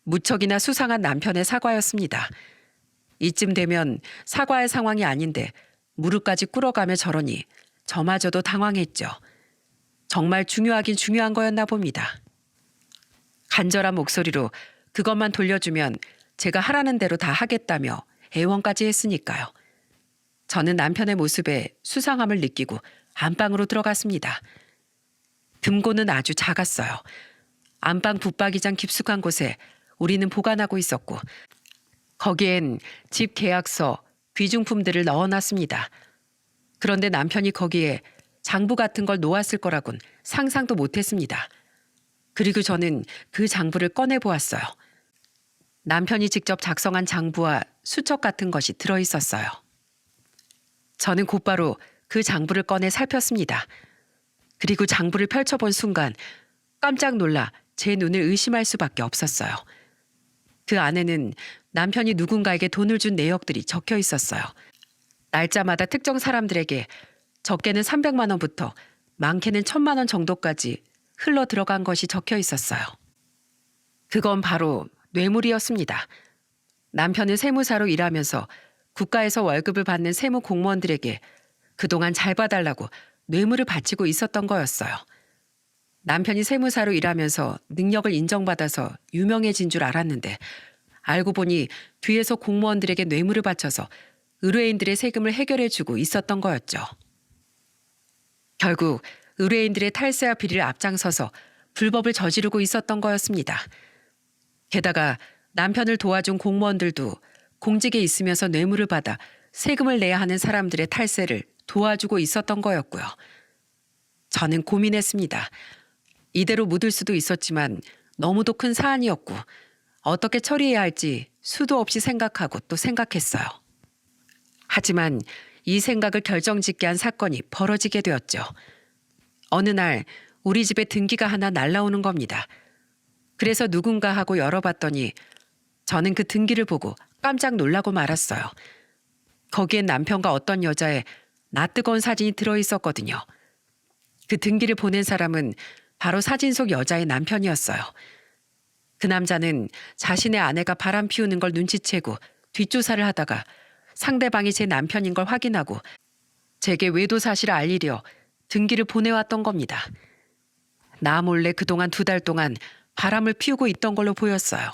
Speaker 1: 무척이나 수상한 남편의 사과였습니다. 이쯤 되면 사과할 상황이 아닌데 무릎까지 꿇어가며 저러니 저마저도 당황했죠. 정말 중요하긴 중요한 거였나 봅니다. 간절한 목소리로 그것만 돌려주면 제가 하라는 대로 다 하겠다며 애원까지 했으니까요. 저는 남편의 모습에 수상함을 느끼고 안방으로 들어갔습니다. 금고는 아주 작았어요. 안방 붙박이장 깊숙한 곳에 우리는 보관하고 있었고 거기엔 집 계약서, 귀중품들을 넣어놨습니다. 그런데 남편이 거기에 장부 같은 걸 놓았을 거라곤 상상도 못했습니다. 그리고 저는 그 장부를 꺼내보았어요. 남편이 직접 작성한 장부와 수첩 같은 것이 들어있었어요. 저는 곧바로 그 장부를 꺼내 살폈습니다. 그리고 장부를 펼쳐본 순간 깜짝 놀라 제 눈을 의심할 수밖에 없었어요. 그 안에는 남편이 누군가에게 돈을 준 내역들이 적혀 있었어요. 날짜마다 특정 사람들에게 적게는 300만 원부터 많게는 1000만 원 정도까지 흘러 들어간 것이 적혀 있었어요. 그건 바로 뇌물이었습니다. 남편은 세무사로 일하면서 국가에서 월급을 받는 세무 공무원들에게 그동안 잘 봐달라고 뇌물을 바치고 있었던 거였어요. 남편이 세무사로 일하면서 능력을 인정받아서 유명해진 줄 알았는데 알고 보니 뒤에서 공무원들에게 뇌물을 바쳐서 의뢰인들의 세금을 해결해주고 있었던 거였죠. 결국 의뢰인들의 탈세와 비리를 앞장서서 불법을 저지르고 있었던 거였습니다. 게다가 남편을 도와준 공무원들도 공직에 있으면서 뇌물을 받아 세금을 내야 하는 사람들의 탈세를 도와주고 있었던 거였고요. 저는 고민했습니다. 이대로 묻을 수도 있었지만 너무도 큰 사안이었고 어떻게 처리해야 할지 수도 없이 생각하고 또 생각했어요. 하지만 이 생각을 결정짓게 한 사건이 벌어지게 되었죠. 어느 날 우리 집에 등기가 하나 날라오는 겁니다. 그래서 누군가 하고 열어봤더니 저는 그 등기를 보고 깜짝 놀라고 말았어요. 거기엔 남편과 어떤 여자의 낯뜨거운 사진이 들어있었거든요. 그 등기를 보낸 사람은 바로 사진 속 여자의 남편이었어요. 그 남자는 자신의 아내가 바람 피우는 걸 눈치채고 뒷조사를 하다가 상대방이 제 남편인 걸 확인하고 제게 외도 사실을 알리려 등기를 보내왔던 겁니다. 나 몰래 그동안 2달 동안 바람을 피우고 있던 걸로 보였어요.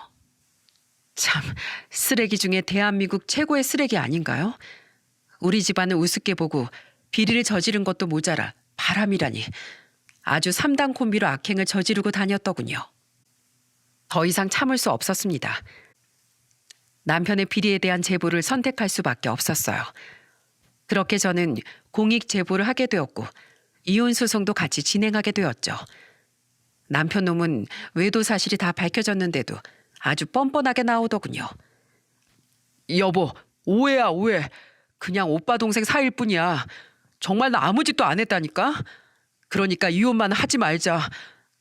Speaker 1: 참, 쓰레기 중에 대한민국 최고의 쓰레기 아닌가요? 우리 집안을 우습게 보고 비리를 저지른 것도 모자라 바람이라니. 아주 3단 콤비로 악행을 저지르고 다녔더군요. 더 이상 참을 수 없었습니다. 남편의 비리에 대한 제보를 선택할 수밖에 없었어요. 그렇게 저는 공익 제보를 하게 되었고 이혼 소송도 같이 진행하게 되었죠. 남편 놈은 외도 사실이 다 밝혀졌는데도 아주 뻔뻔하게 나오더군요. 여보, 오해야 오해. 그냥 오빠 동생 사이일 뿐이야. 정말 나 아무 짓도 안 했다니까. 그러니까 이혼만 하지 말자.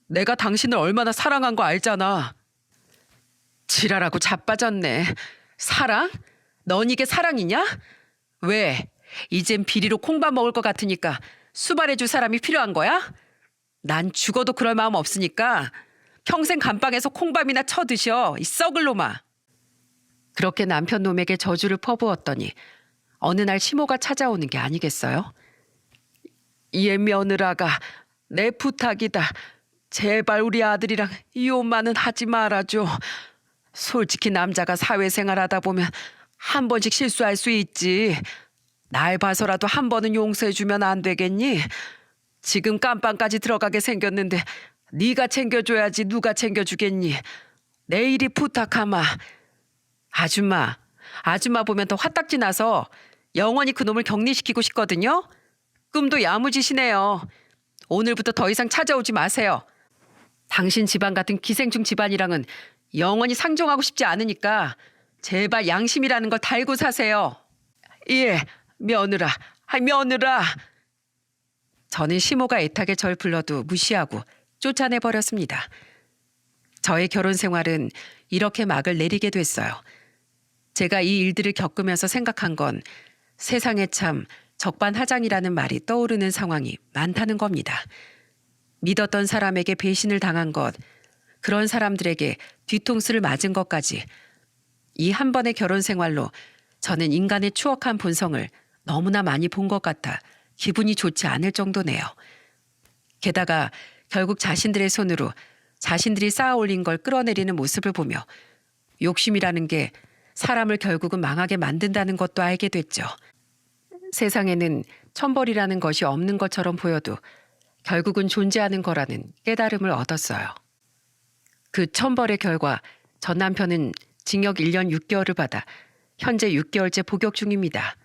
Speaker 1: 내가 당신을 얼마나 사랑한 거 알잖아. 지랄하고 자빠졌네. 사랑? 넌 이게 사랑이냐? 왜? 이젠 비리로 콩밥 먹을 것 같으니까 수발해줄 사람이 필요한 거야? 난 죽어도 그럴 마음 없으니까 평생 감방에서 콩밥이나 쳐드셔. 이 썩을 놈아. 그렇게 남편 놈에게 저주를 퍼부었더니 어느 날 시모가 찾아오는 게 아니겠어요? 얘 며느라가 내 부탁이다. 제발 우리 아들이랑 이혼만은 하지 말아줘. 솔직히 남자가 사회생활하다 보면 한 번씩 실수할 수 있지. 날 봐서라도 한 번은 용서해주면 안 되겠니? 지금 깜빵까지 들어가게 생겼는데 네가 챙겨줘야지 누가 챙겨주겠니? 내일이 부탁하마. 아줌마 보면 더 화딱지 나서 영원히 그놈을 격리시키고 싶거든요. 꿈도 야무지시네요. 오늘부터 더 이상 찾아오지 마세요. 당신 집안 같은 기생충 집안이랑은 영원히 상종하고 싶지 않으니까 제발 양심이라는 걸 달고 사세요. 예, 며느라, 며느라. 저는 시모가 애타게 절 불러도 무시하고 쫓아내버렸습니다. 저의 결혼 생활은 이렇게 막을 내리게 됐어요. 제가 이 일들을 겪으면서 생각한 건 세상에 참 적반하장이라는 말이 떠오르는 상황이 많다는 겁니다. 믿었던 사람에게 배신을 당한 것, 그런 사람들에게 뒤통수를 맞은 것까지 이 한 번의 결혼 생활로 저는 인간의 추악한 본성을 너무나 많이 본 것 같아 기분이 좋지 않을 정도네요. 게다가 결국 자신들의 손으로 자신들이 쌓아 올린 걸 끌어내리는 모습을 보며 욕심이라는 게 사람을 결국은 망하게 만든다는 것도 알게 됐죠. 세상에는 천벌이라는 것이 없는 것처럼 보여도 결국은 존재하는 거라는 깨달음을 얻었어요. 그 천벌의 결과 전 남편은 징역 1년 6개월을 받아 현재 6개월째 복역 중입니다.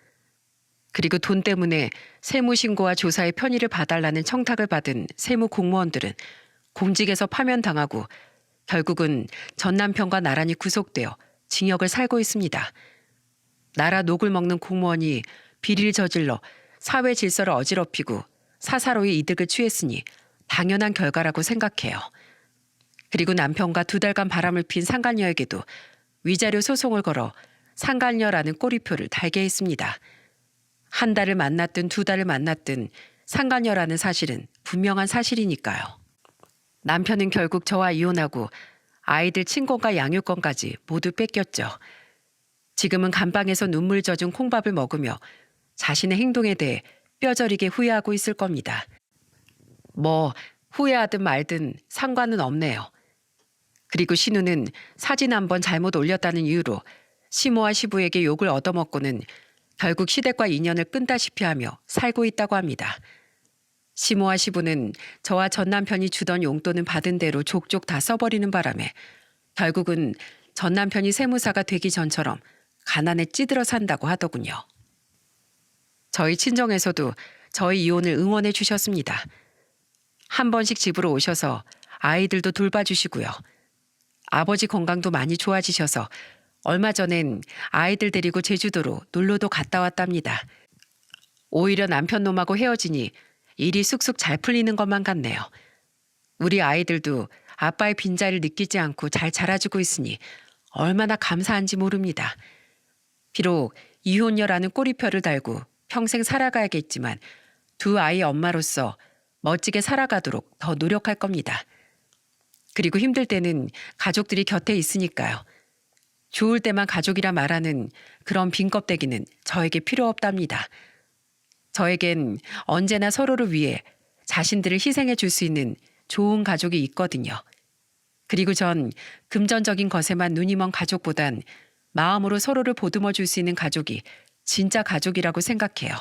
Speaker 1: 그리고 돈 때문에 세무신고와 조사의 편의를 봐달라는 청탁을 받은 세무 공무원들은 공직에서 파면당하고 결국은 전 남편과 나란히 구속되어 징역을 살고 있습니다. 나라 녹을 먹는 공무원이 비리를 저질러 사회 질서를 어지럽히고 사사로이 이득을 취했으니 당연한 결과라고 생각해요. 그리고 남편과 2달간 바람을 핀 상간녀에게도 위자료 소송을 걸어 상간녀라는 꼬리표를 달게 했습니다. 1달을 만났든 2달을 만났든 상간녀라는 사실은 분명한 사실이니까요. 남편은 결국 저와 이혼하고 아이들 친권과 양육권까지 모두 뺏겼죠. 지금은 감방에서 눈물 젖은 콩밥을 먹으며 자신의 행동에 대해 뼈저리게 후회하고 있을 겁니다. 뭐 후회하든 말든 상관은 없네요. 그리고 신우는 사진 한번 잘못 올렸다는 이유로 시모와 시부에게 욕을 얻어먹고는 결국 시댁과 인연을 끈다시피 하며 살고 있다고 합니다. 시모와 시부는 저와 전 남편이 주던 용돈은 받은 대로 족족 다 써버리는 바람에 결국은 전 남편이 세무사가 되기 전처럼 가난에 찌들어 산다고 하더군요. 저희 친정에서도 저희 이혼을 응원해 주셨습니다. 한 번씩 집으로 오셔서 아이들도 돌봐주시고요. 아버지 건강도 많이 좋아지셔서 얼마 전엔 아이들 데리고 제주도로 놀러도 갔다 왔답니다. 오히려 남편 놈하고 헤어지니 일이 쑥쑥 잘 풀리는 것만 같네요. 우리 아이들도 아빠의 빈자리를 느끼지 않고 잘 자라주고 있으니 얼마나 감사한지 모릅니다. 비록 이혼녀라는 꼬리표를 달고 평생 살아가야겠지만 2 아이의 엄마로서 멋지게 살아가도록 더 노력할 겁니다. 그리고 힘들 때는 가족들이 곁에 있으니까요. 좋을 때만 가족이라 말하는 그런 빈 껍데기는 저에게 필요 없답니다. 저에겐 언제나 서로를 위해 자신들을 희생해 줄 수 있는 좋은 가족이 있거든요. 그리고 전 금전적인 것에만 눈이 먼 가족보단 마음으로 서로를 보듬어 줄 수 있는 가족이 진짜 가족이라고 생각해요.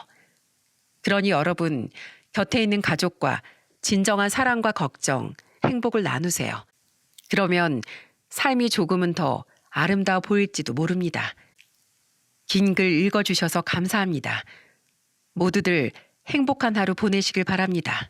Speaker 1: 그러니 여러분, 곁에 있는 가족과 진정한 사랑과 걱정, 행복을 나누세요. 그러면 삶이 조금은 더 아름다워 보일지도 모릅니다. 긴 글 읽어주셔서 감사합니다. 모두들 행복한 하루 보내시길 바랍니다.